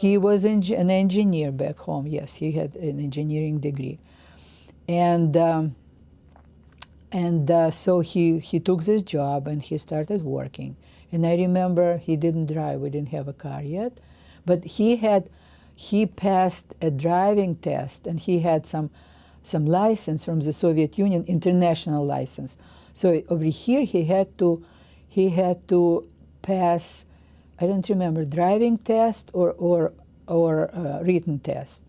He was an engineer back home. Yes, he had an engineering degree, and so he took this job and he started working. And I remember he didn't drive. We didn't have a car yet, but he passed a driving test and he had some license from the Soviet Union, international license. So over here he had to pass, I don't remember, driving test or written test.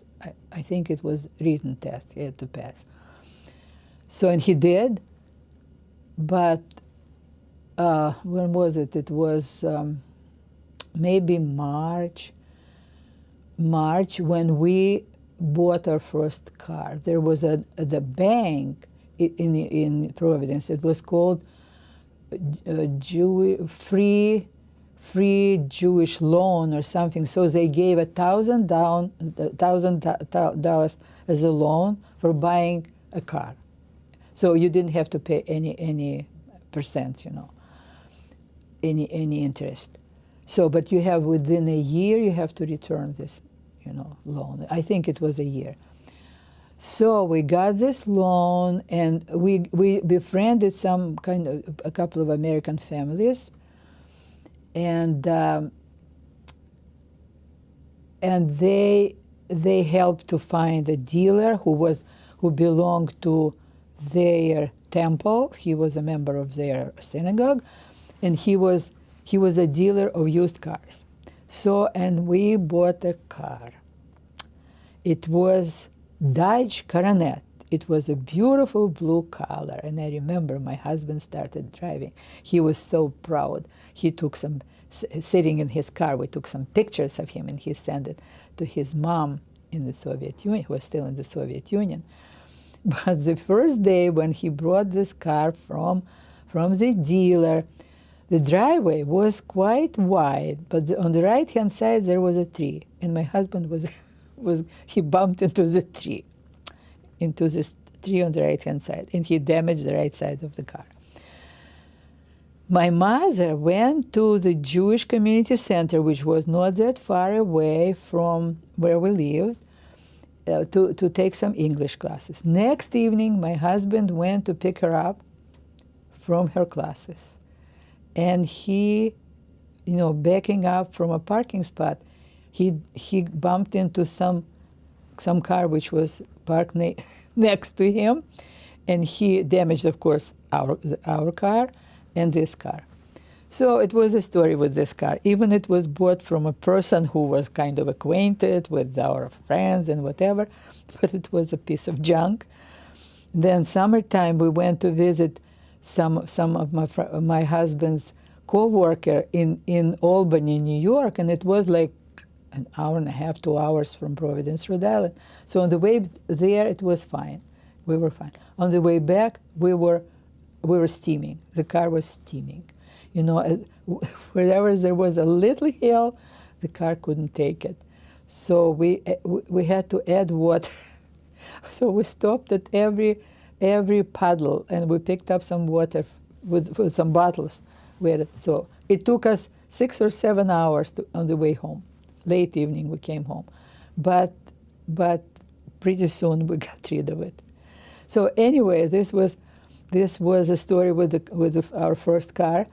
I think it was written test he had to pass. So, and he did, but when was it? It was maybe March when we bought our first car. There was the bank in Providence. It was called Free Jewish Loan or something. So they gave $1,000 as a loan for buying a car. So you didn't have to pay any percent, any interest. So, but you have within a year you have to return this, loan. I think it was a year. So we got this loan, and we befriended a couple of American families, and they helped to find a dealer who belonged to their temple. He was a member of their synagogue, and he was a dealer of used cars. So, and we bought a car. It was Dodge Coronet. It was a beautiful blue color, and I remember my husband started driving. He was so proud. He took sitting in his car, we took some pictures of him, and he sent it to his mom in the Soviet Union, who was still in the Soviet Union. But the first day when he brought this car from the dealer, the driveway was quite wide, but on the right-hand side there was a tree, and my husband he bumped into this tree on the right-hand side, and he damaged the right side of the car. My mother went to the Jewish Community Center, which was not that far away from where we lived, to take some English classes. Next evening, my husband went to pick her up from her classes. And he, backing up from a parking spot, he bumped into some car which was parked next to him, and he damaged, of course, our car and this car. So it was a story with this car. Even it was bought from a person who was kind of acquainted with our friends and whatever, but it was a piece of junk. Then summertime, we went to visit some of my husband's co-worker in Albany, New York, and it was like an hour and a half, 2 hours from Providence, Rhode Island. So on the way there, it was fine. We were fine. On the way back, we were steaming. The car was steaming. Wherever there was a little hill, the car couldn't take it. So we had to add water. So we stopped at every puddle, and we picked up some water with some bottles. So it took us 6 or 7 hours on the way home. Late evening we came home, but pretty soon we got rid of it. So anyway, this was a story with our first car.